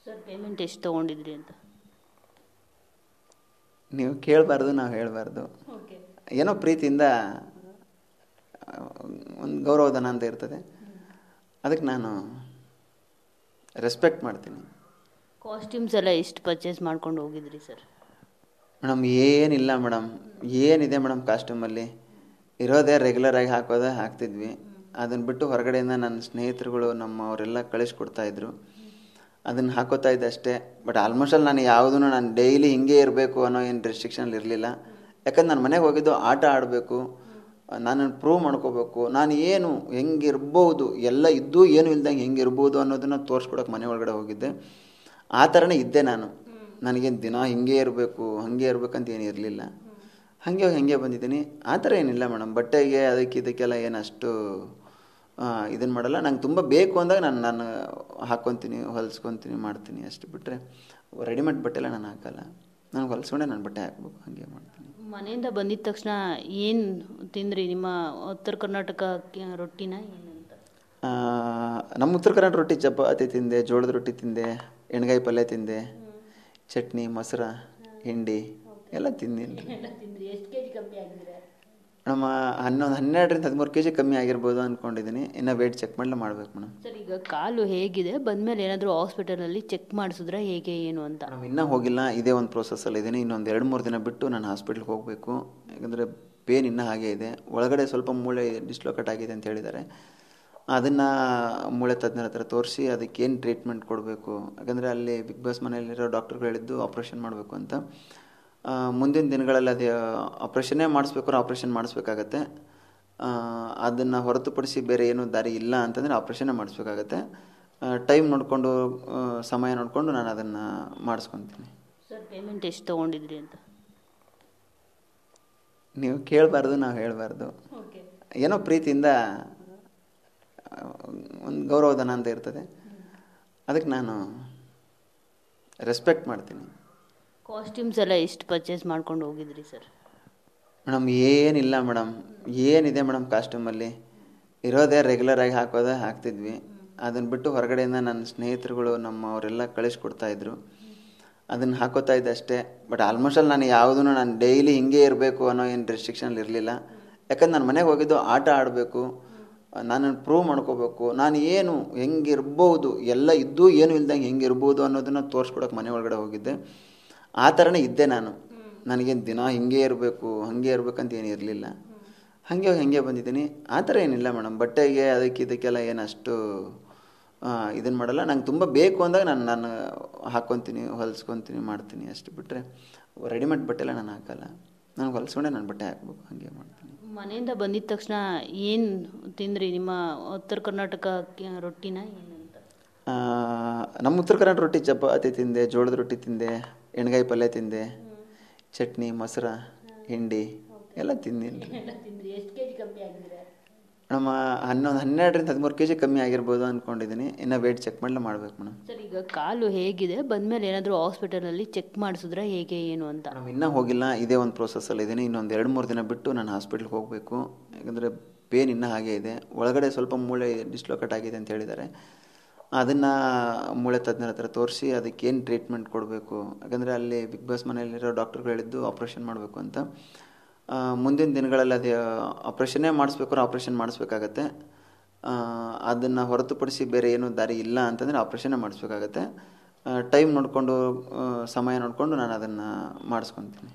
Sir payment ಎಷ್ಟು ತೊಗೊಂಡಿದ್ರಿ ಅಂತ? ನೀವು ಕೇಳಬಾರ್ದು, ನಾವು ಹೇಳಬಾರ್ದು. ಓಕೆ. ಏನೋ ಪ್ರೀತಿಯಿಂದ ಒಂದು ಗೌರವಧನ ಅಂತ ಇರ್ತದೆ, ಅದಕ್ಕೆ ನಾನು ರೆಸ್ಪೆಕ್ಟ್ ಮಾಡ್ತೀನಿ. ಕಾಸ್ಟ್ಯೂಮ್ಸ್ ಎಲ್ಲ ಎಷ್ಟು ಪರ್ಚೇಸ್ ಮಾಡ್ಕೊಂಡು ಹೋಗಿದ್ರಿ ಸರ್? ಮೇಡಮ್ ಏನಿಲ್ಲ ಮೇಡಮ್, ಏನಿದೆ ಮೇಡಮ್ ಕಾಸ್ಟ್ಯೂಮಲ್ಲಿ ಇರೋದೇ ರೆಗ್ಯುಲರಾಗಿ ಹಾಕೋದೇ ಹಾಕ್ತಿದ್ವಿ. ಅದನ್ನು ಬಿಟ್ಟು ಹೊರಗಡೆಯಿಂದ ನನ್ನ ಸ್ನೇಹಿತರುಗಳು ನಮ್ಮವರೆಲ್ಲ ಕಳಿಸ್ಕೊಡ್ತಾಯಿದ್ರು, ಅದನ್ನು ಹಾಕೋತಾ ಇದ್ದೆ ಅಷ್ಟೇ. ಬಟ್ ಆಲ್ಮೋಸ್ಟ್ ನಾನು ಯಾವುದೂ ನಾನು ಡೈಲಿ ಹಿಂಗೆ ಇರಬೇಕು ಅನ್ನೋ ಏನು ರೆಸ್ಟ್ರಿಕ್ಷನಲ್ಲಿ ಇರಲಿಲ್ಲ. ಯಾಕಂದ್ರೆ ನಾನು ಮನೆಗೆ ಹೋಗಿದ್ದು ಆಟ ಆಡಬೇಕು, ನನ್ನನ್ನು ಪ್ರೂವ್ ಮಾಡ್ಕೋಬೇಕು, ನಾನು ಏನು ಹೆಂಗಿರ್ಬೋದು, ಎಲ್ಲ ಇದ್ದು ಏನು ಇಲ್ದಂಗೆ ಹೆಂಗಿರ್ಬೋದು ಅನ್ನೋದನ್ನು ತೋರಿಸ್ಕೊಡೋಕೆ ಮನೆ ಒಳಗಡೆ ಹೋಗಿದ್ದೆ. ಆ ಥರನೇ ಇದ್ದೆ ನಾನು. ನನಗೇನು ದಿನ ಹಿಂಗೆ ಇರಬೇಕು ಹಾಗೆ ಇರಬೇಕಂತ ಏನು ಇರಲಿಲ್ಲ. ಹಾಗೆ ಬಂದಿದ್ದೀನಿ. ಆ ಥರ ಏನಿಲ್ಲ ಮೇಡಮ್. ಬಟ್ಟೆಗೆ ಇದಕ್ಕೆಲ್ಲ ಏನು ಅಷ್ಟು ಇದನ್ನು ಮಾಡಲ್ಲ. ನಂಗೆ ತುಂಬ ಬೇಕು ಅಂದಾಗ ನಾನು ಹಾಕ್ಕೊತೀನಿ, ಹೊಲಿಸ್ಕೊತೀನಿ, ಮಾಡ್ತೀನಿ. ಅಷ್ಟು ಬಿಟ್ಟರೆ ರೆಡಿಮೇಡ್ ಬಟ್ಟೆ ಎಲ್ಲ ನಾನು ಹಾಕಲ್ಲ. ನನಗೆ ಹೊಲಿಸ್ಕೊಂಡೆ ನಾನು ಬಟ್ಟೆ ಹಾಕ್ಬೇಕು, ಹಾಗೆ ಮಾಡ್ತೀನಿ. ಮನೆಯಿಂದ ಬಂದಿದ ತಕ್ಷಣ ಏನು ತಿಂದ್ರಿ? ನಿಮ್ಮ ಉತ್ತರ ಕರ್ನಾಟಕ ರೊಟ್ಟಿನ ಏನಂತ? ನಮ್ಮ ಉತ್ತರ ಕರ್ನಾಟಕ ರೊಟ್ಟಿ ಚಪಾತಿ ತಿಂದೆ, ಜೋಳದ ರೊಟ್ಟಿ ತಿಂದೆ, ಎಣ್ಗಾಯಿ ಪಲ್ಯ ತಿಂದೆ, ಚಟ್ನಿ, ಮೊಸರು, ಹಿಂಡಿ ಎಲ್ಲ ತಿಂದಿನಿ. ಎಷ್ಟು ಕೆ ಜಿ ಕಮ್ಮಿ ಆಗಿದ್ರೆ? ನಮ್ಮ 12ರಿಂದ 13 kg ಕಮ್ಮಿ ಆಗಿರ್ಬೋದು ಅಂದ್ಕೊಂಡಿದ್ದೀನಿ. ಇನ್ನು ವೇಟ್ ಚೆಕ್ ಮಾಡಬೇಕು ಮೇಡಮ್. ಸರ್ ಈಗ ಕಾಲು ಹೇಗಿದೆ? ಬಂದಮೇಲೆ ಏನಾದರೂ ಹಾಸ್ಪಿಟಲಲ್ಲಿ ಚೆಕ್ ಮಾಡಿಸಿದ್ರೆ ಹೇಗೆ ಏನು ಅಂತ? ಮೇಡಮ್ ಇನ್ನೂ ಹೋಗಿಲ್ಲ, ಇದೇ ಒಂದು ಪ್ರೋಸೆಸ್ಸಲ್ಲಿ ಇದ್ದೀನಿ. ಇನ್ನೊಂದು 2-3 ದಿನ ಬಿಟ್ಟು ನಾನು ಹಾಸ್ಪಿಟ್ಲಿಗೆ ಹೋಗಬೇಕು. ಯಾಕಂದರೆ ಪೇನ್ ಇನ್ನೂ ಹಾಗೇ ಇದೆ. ಒಳಗಡೆ ಸ್ವಲ್ಪ ಮೂಳೆ ಡಿಸ್ಲೊಕೇಟ್ ಆಗಿದೆ ಅಂತ ಹೇಳಿದ್ದಾರೆ. ಅದನ್ನು ಮೂಳೆ ತಜ್ಞರ ಹತ್ರ ತೋರಿಸಿ ಅದಕ್ಕೇನು ಟ್ರೀಟ್ಮೆಂಟ್ ಕೊಡಬೇಕು. ಯಾಕಂದರೆ ಅಲ್ಲಿ ಬಿಗ್ ಬಾಸ್ ಮನೆಯಲ್ಲಿರೋ ಡಾಕ್ಟರ್ಗಳು ಹೇಳಿದ್ದು ಆಪ್ರೇಷನ್ ಮಾಡಬೇಕು ಅಂತ. ಮುಂದಿನ ದಿನಗಳಲ್ಲಿ ಅದು ಆಪ್ರೇಷನ್ನೇ ಆಪ್ರೇಷನ್ ಮಾಡಿಸ್ಬೇಕಾಗತ್ತೆ. ಅದನ್ನು ಹೊರತುಪಡಿಸಿ ಬೇರೆ ಏನೂ ದಾರಿ ಇಲ್ಲ ಅಂತಂದರೆ ಆಪ್ರೇಷನ್ನೇ ಮಾಡಿಸ್ಬೇಕಾಗತ್ತೆ. ಟೈಮ್ ನೋಡಿಕೊಂಡು, ಸಮಯ ನೋಡಿಕೊಂಡು ನಾನು ಅದನ್ನು ಮಾಡಿಸ್ಕೊತೀನಿ. ಸರ್ ಪೇಮೆಂಟ್ ಎಷ್ಟು ತೊಗೊಂಡಿದ್ರಿ ಅಂತ? ನೀವು ಕೇಳಬಾರ್ದು, ನಾವು ಹೇಳಬಾರ್ದು. ಓಕೆ. ಏನೋ ಪ್ರೀತಿಯಿಂದ ಒಂದು ಗೌರವಧನ ಅಂತ ಇರ್ತದೆ, ಅದಕ್ಕೆ ನಾನು ರೆಸ್ಪೆಕ್ಟ್ ಮಾಡ್ತೀನಿ. ಕಾಸ್ಟ್ಯೂಮ್ಸ್ ಎಲ್ಲ ಎಷ್ಟು ಪರ್ಚೇಸ್ ಮಾಡ್ಕೊಂಡು ಹೋಗಿದ್ರಿ ಸರ್? ಮೇಡಮ್ ಏನಿಲ್ಲ ಮೇಡಮ್, ಏನಿದೆ ಮೇಡಮ್ ಕಾಸ್ಟ್ಯೂಮಲ್ಲಿ ಇರೋದೇ ರೆಗ್ಯುಲರಾಗಿ ಹಾಕೋದೇ ಹಾಕ್ತಿದ್ವಿ. ಅದನ್ನು ಬಿಟ್ಟು ಹೊರಗಡೆಯಿಂದ ನನ್ನ ಸ್ನೇಹಿತರುಗಳು ನಮ್ಮವರೆಲ್ಲ ಕಳಿಸ್ಕೊಡ್ತಾಯಿದ್ರು, ಅದನ್ನು ಹಾಕೋತಾ ಇದ್ದೆ ಅಷ್ಟೇ. ಬಟ್ ಆಲ್ಮೋಸ್ಟ್ ನಾನು ಯಾವುದೂ ನಾನು ಡೈಲಿ ಹಿಂಗೆ ಇರಬೇಕು ಅನ್ನೋ ಏನು ರೆಸ್ಟ್ರಿಕ್ಷನಲ್ಲಿ ಇರಲಿಲ್ಲ. ಯಾಕಂದ್ರೆ ನಾನು ಮನೆಗೆ ಹೋಗಿದ್ದು ಆಟ ಆಡಬೇಕು, ನನ್ನನ್ನು ಪ್ರೂವ್ ಮಾಡ್ಕೋಬೇಕು, ನಾನು ಏನು ಹೆಂಗಿರ್ಬೋದು, ಎಲ್ಲ ಇದ್ದು ಏನು ಇಲ್ದಂಗೆ ಹೆಂಗಿರ್ಬೋದು ಅನ್ನೋದನ್ನು ತೋರಿಸ್ಕೊಡೋಕೆ ಮನೆ ಒಳಗಡೆ ಹೋಗಿದ್ದೆ. ಆ ಥರನೇ ಇದ್ದೆ ನಾನು. ನನಗೇನು ದಿನ ಹಿಂಗೆ ಇರಬೇಕು ಹಾಗೆ ಇರಬೇಕಂತ ಏನು ಇರಲಿಲ್ಲ. ಹಾಗೆ ಬಂದಿದ್ದೀನಿ. ಆ ಥರ ಏನಿಲ್ಲ ಮೇಡಮ್. ಬಟ್ಟೆಗೆ ಇದಕ್ಕೆಲ್ಲ ಏನು ಅಷ್ಟು ಇದನ್ನು ಮಾಡಲ್ಲ. ನಂಗೆ ತುಂಬ ಬೇಕು ಅಂದಾಗ ನಾನು ಹಾಕ್ಕೊತೀನಿ, ಹೊಲಿಸ್ಕೊತೀನಿ, ಮಾಡ್ತೀನಿ. ಅಷ್ಟು ಬಿಟ್ಟರೆ ರೆಡಿಮೇಡ್ ಬಟ್ಟೆ ಎಲ್ಲ ನಾನು ಹಾಕಲ್ಲ. ನನಗೆ ಹೊಲಿಸ್ಕೊಂಡೆ ನಾನು ಬಟ್ಟೆ ಹಾಕಬೇಕು, ಹಾಗೆ ಮಾಡ್ತೀನಿ. ಮನೆಯಿಂದ ಬಂದಿದ ತಕ್ಷಣ ಏನು ತಿಂದ್ರಿ? ನಿಮ್ಮ ಉತ್ತರ ಕರ್ನಾಟಕ ರೊಟ್ಟಿನ ಏನಂತ? ನಮ್ಮ ಉತ್ತರ ಕರ್ನಾಟಕ ರೊಟ್ಟಿ ಚಪಾತಿ ತಿಂದೆ, ಜೋಳದ ರೊಟ್ಟಿ ತಿಂದೆ, ಎಣ್ಗಾಯಿ ಪಲ್ಯ ತಿಂದೆ, ಚಟ್ನಿ, ಮೊಸರು, ಹಿಂಡಿ ಎಲ್ಲ ತಿಂದಿನಿ. ಎಷ್ಟು ಕೆ ಜಿ ಕಮ್ಮಿ ಆಗಿದ್ರೆ? ನಮ್ಮ 12ರಿಂದ 13 kg ಕಮ್ಮಿ ಆಗಿರ್ಬೋದು ಅಂದ್ಕೊಂಡಿದ್ದೀನಿ. ಇನ್ನು ವೇಟ್ ಚೆಕ್ ಮಾಡಬೇಕು ಮೇಡಮ್. ಸರ್ ಈಗ ಕಾಲು ಹೇಗಿದೆ? ಬಂದಮೇಲೆ ಏನಾದರೂ ಹಾಸ್ಪಿಟಲಲ್ಲಿ ಚೆಕ್ ಮಾಡಿಸಿದ್ರೆ ಹೇಗೆ ಏನು ಅಂತ? ಮೇಡಮ್ ಇನ್ನೂ ಹೋಗಿಲ್ಲ, ಇದೇ ಒಂದು ಪ್ರೋಸೆಸ್ಸಲ್ಲಿ ಇದ್ದೀನಿ. ಇನ್ನೊಂದು 2-3 ದಿನ ಬಿಟ್ಟು ನಾನು ಹಾಸ್ಪಿಟ್ಲಿಗೆ ಹೋಗಬೇಕು. ಯಾಕಂದರೆ ಪೇನ್ ಇನ್ನೂ ಹಾಗೇ ಇದೆ. ಒಳಗಡೆ ಸ್ವಲ್ಪ ಮೂಳೆ ಡಿಸ್ಲೊಕೇಟ್ ಆಗಿದೆ ಅಂತ ಹೇಳಿದ್ದಾರೆ. ಅದನ್ನು ಮೂಳೆ ತಜ್ಞರ ಹತ್ರ ತೋರಿಸಿ ಅದಕ್ಕೇನು ಟ್ರೀಟ್ಮೆಂಟ್ ಕೊಡಬೇಕು. ಯಾಕಂದರೆ ಅಲ್ಲಿ ಬಿಗ್ ಬಾಸ್ ಮನೆಯಲ್ಲಿರೋ ಡಾಕ್ಟರ್ಗಳು ಹೇಳಿದ್ದು ಆಪ್ರೇಷನ್ ಮಾಡಬೇಕು ಅಂತ. ಮುಂದಿನ ದಿನಗಳಲ್ಲಿ ಅದು ಆಪ್ರೇಷನ್ನೇ ಆಪ್ರೇಷನ್ ಮಾಡಿಸ್ಬೇಕಾಗತ್ತೆ. ಅದನ್ನು ಹೊರತುಪಡಿಸಿ ಬೇರೆ ಏನೂ ದಾರಿ ಇಲ್ಲ ಅಂತಂದರೆ ಆಪ್ರೇಷನ್ನೇ ಮಾಡಿಸ್ಬೇಕಾಗತ್ತೆ. ಟೈಮ್ ನೋಡಿಕೊಂಡು, ಸಮಯ ನೋಡಿಕೊಂಡು ನಾನು ಅದನ್ನು ಮಾಡಿಸ್ಕೊತೀನಿ.